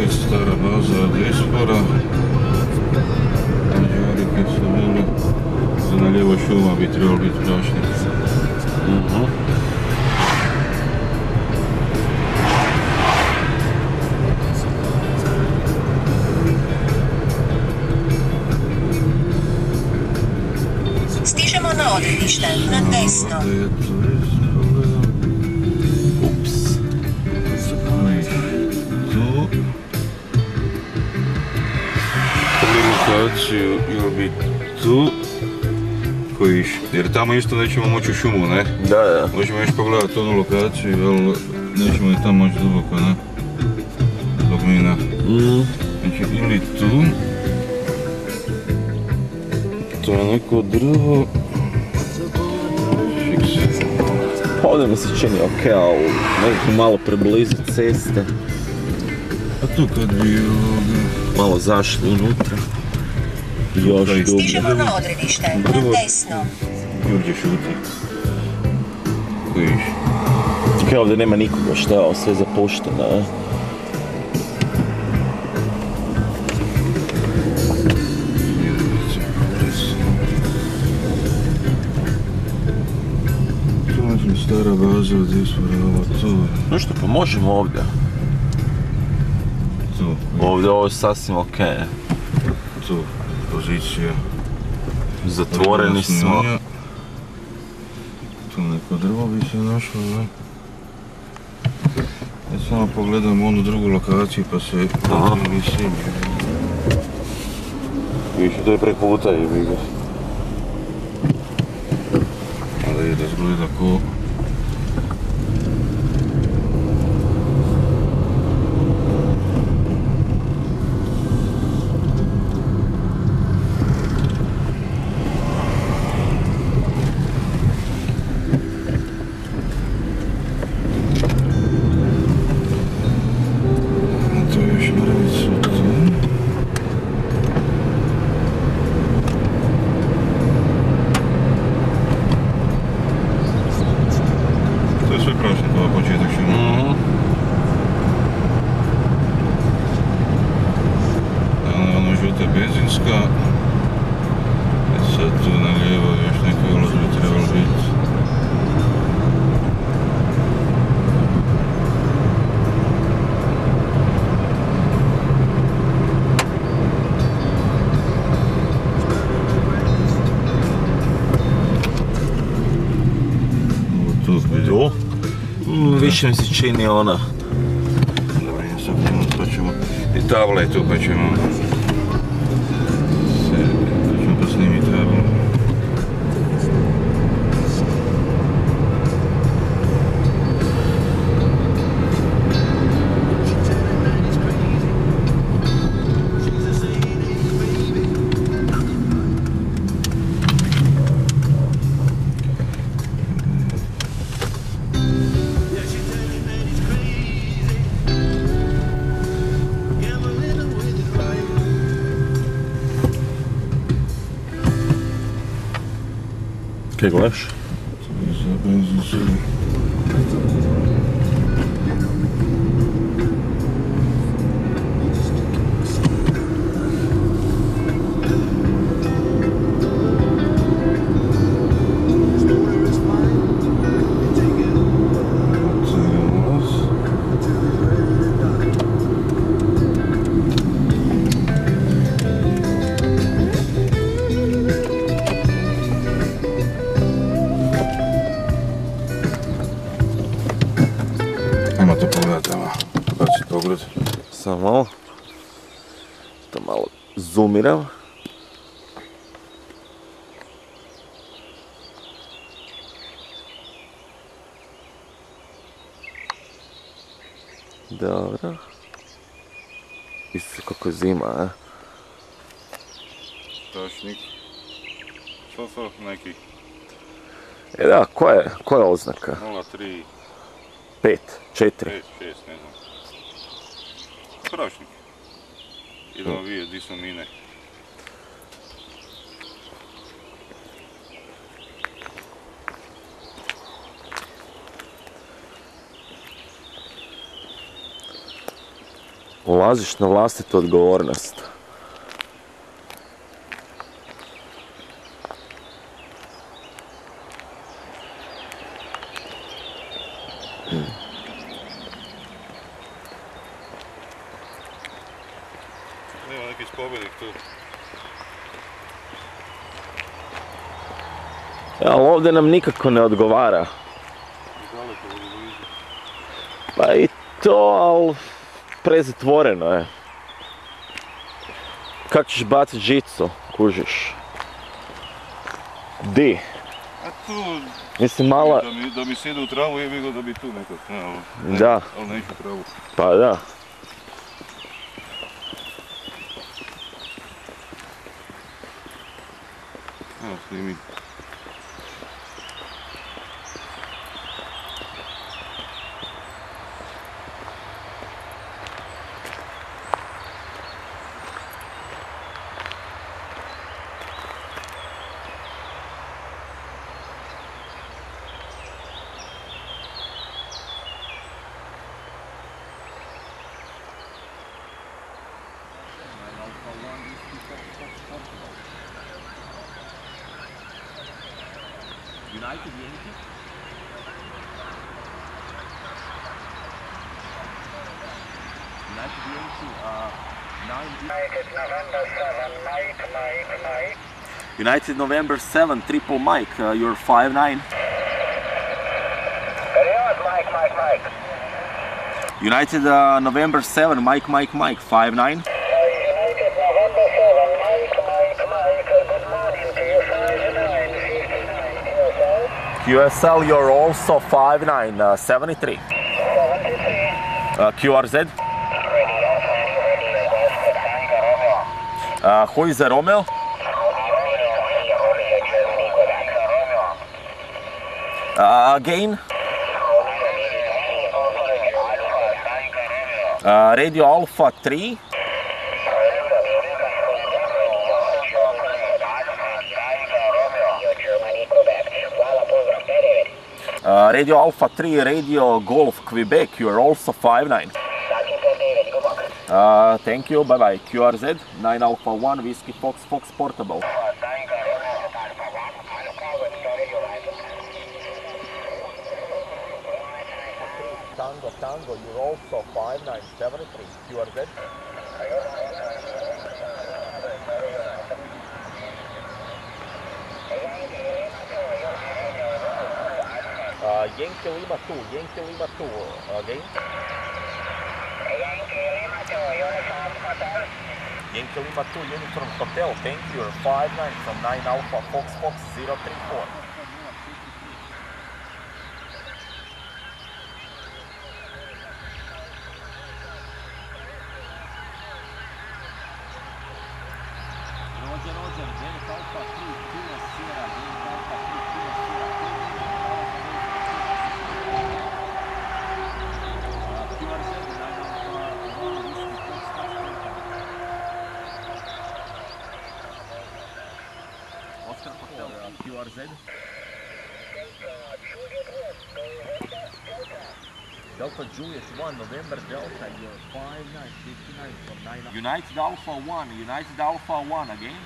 Šumić, stara baza od Ispora. Mađarike su bili. Na lijevoj šuma bi trebalo biti prašnik. Stižemo na odredište, na desno. Ups. Tu. Prvu lokaciju ili bi tu. Kojiš, jer tamo isto nećemo moći u šumu, ne? Da. Možemo još pogledati onu lokaciju, ali nećemo je tamo moći duboko, ne? Zbog mina. Znači, ili tu. To je neko drvo. Ovdje mi se čini ok, ali nekako malo preblizu ceste. A tu kad bi malo zašli unutra. Još dublje. Stižemo na odredište, na desno. Jurđe šuti. Kojiš. Ok, ovdje nema nikoga, šta je ovo sve zapušteno, ne? Stara baza od Ispora, ovo tu. No što, pa možemo ovdje. Tu. Ovdje ovo je sasvim ok. Tu, pozicija. Zatvoreni smo. Tu neko drvo bi se našlo, ne? Ja samo pogledam onu drugu lokaciju pa se mislim. Više to je preko puta i bi ga. Ali da izgleda ko... benzinska. Sad tu na lijevo još neki ulaz bi trebalo biti. Ovo tu vidim. Više mi se čini ona. Dobro, sad pa ćemo i tabla je tu pa ćemo snimiti tablu. Kaj gledaš? Za benzinsku. Ajmo to pogledati, ajmo. Bacit pogled. Samo malo. To malo zoomiram. Dobro. Isuse kako zima, a? Prašnik. Što su neki? E da, koja je oznaka? 0,3. 5, 4. 5, 6, ne znam. Prašnik. Idemo vidjeti di su mine. Ulaziš na vlastitu odgovornost. Nema neki spomenik tu. Ali ovdje nam nikako ne odgovara. Pa i to, ali prezatvoreno je. Kako ćeš bacit žicu, kužiš? Di? A tu... Mislim mala... Da mi se ide u travu je bilo da bi tu nekako, ne, Da. Ali neću u travu. Pa da. Evo snimi. United Yankee. United Yankee, 9... United November 7, triple Mike, you're 5'9". United November 7, Mike, 5'9". QSL, you're also 5'9", 73. QRZ. Who is Romeo? Again. Radio Alpha 3. Radio Alpha 3, Radio Golf Quebec, you are also 5'9". Thank you, bye bye. QRZ, 9 Alpha 1, Whiskey Fox, Fox Portable. Tango, you're also 5'9", 73. QRZ. Yankee Lima 2, again. Yankee Lima 2, Uniform Hotel, thank you, 5'9", from 9 Alpha Fox 034. Roger, Janet Alpha 3, Kilo Sierra, Janet Alpha 3, Kilo Sierra. QRZ, 9 Alpha 1, Whiskey Fox, Oscar Hotel, QRZ. Delta Juliet 1, November Delta, you're 5'9", 59 from 9. United Alpha 1 again.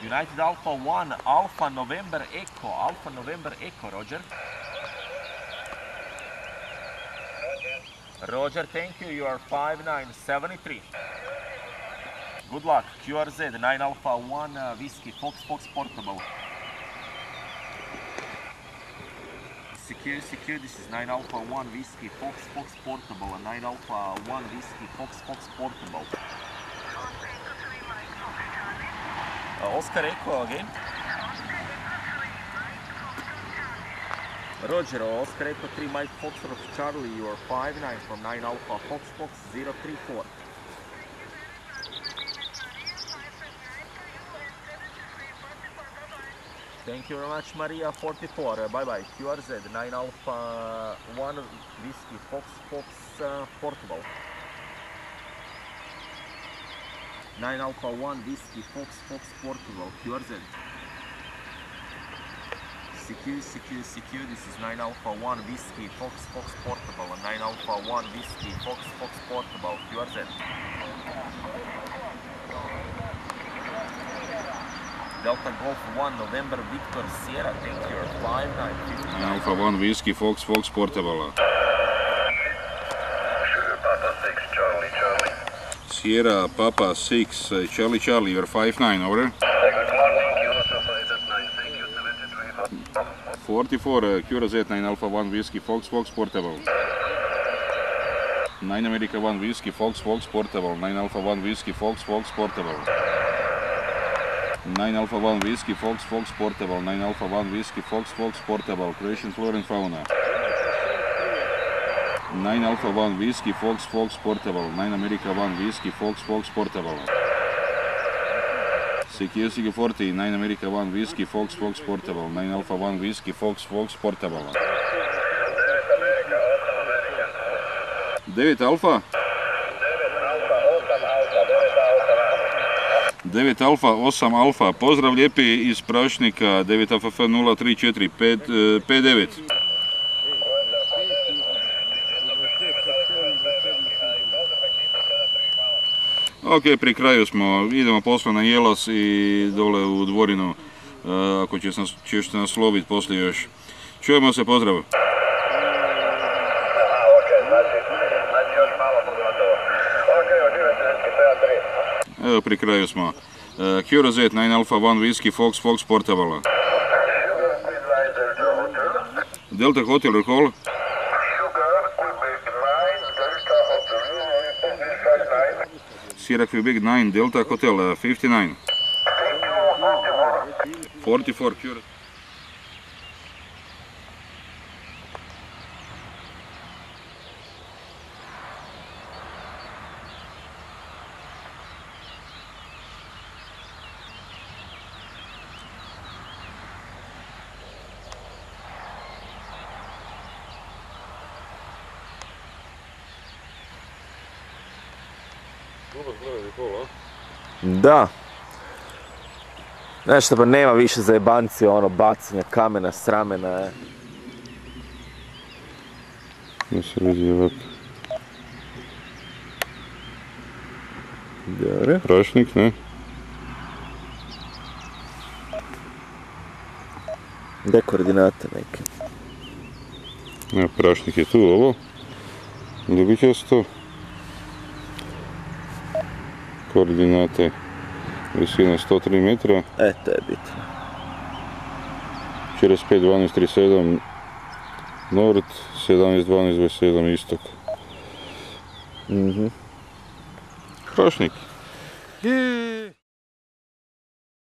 United Alpha 1, Alpha November Echo, Roger. Roger, thank you, you are 5'9", 73. Good luck, QRZ, 9 Alpha 1, Whiskey, Fox Portable. Secure, this is 9 Alpha 1, Whiskey, Fox Portable, 9 Alpha 1, Whiskey, Fox Portable. Oscar Echo again. Roger, Oscar Echo 3, Mike Foxtrot Charlie, you are 5'9", from 9 Alpha Fox 034. Thank you very much, Maria 44. Bye bye. QRZ 9 Alpha 1 Whiskey Fox Portable. 9 Alpha 1 Whiskey Fox Portable. QRZ. CQ, this is 9 Alpha 1 Whiskey, Fox Portable, 9 Alpha 1 Whiskey, Fox Portable, QRZ. Delta Golf 1 November Victor Sierra, thank you, 5950. Alpha 1 Whiskey, Fox Portable. Sierra Papa 6 Charlie, you're 59, over. 44 QRZ 9 Alpha 1 Whiskey, Fox Portable. 9 America 1 Whiskey, Fox Portable. 9 Alpha 1 Whiskey, Fox Portable. 9 Alpha 1 Whiskey, Fox Portable. 9 Alpha 1 Whiskey, Fox Portable. Croatian Flora and Fauna. 9 Alpha 1 Whiskey, Fox Portable. 9 America 1 Whiskey, Fox Portable. CQ 40, 9 America 1 Whiskey, Fox Portable. 9 Alpha 1 Whiskey, Fox Portable. 9 Alpha 9 Alfa, 8 Alfa, pozdrav lijepi iz Prašnika, 9 AFF 034 59. Ok, pri kraju smo, idemo posle na Jelas i dole u Dvorinu, ako ćeš nas loviti poslije još. Čujemo se, pozdrav. Evo, pri kraju smo. QRZ 9 Alpha 1 Whiskey, Fox Portable. Delta Hotel, recall. Sierra Quebec 9, Delta Hotel, 59. 44 QRZ. Da. Nešto pa nema više zajebanci, ono, bacanja kamena, sramena, Da se vidi ovako. Dobro. Prašnik, ne? Gdje koordinate neke? Ne, prašnik je tu, ovo. Ljubičasto. Koordinate visine 103 metra. To je bitno. 45 12 37 nord, 17 12 27 istok. Prašnik.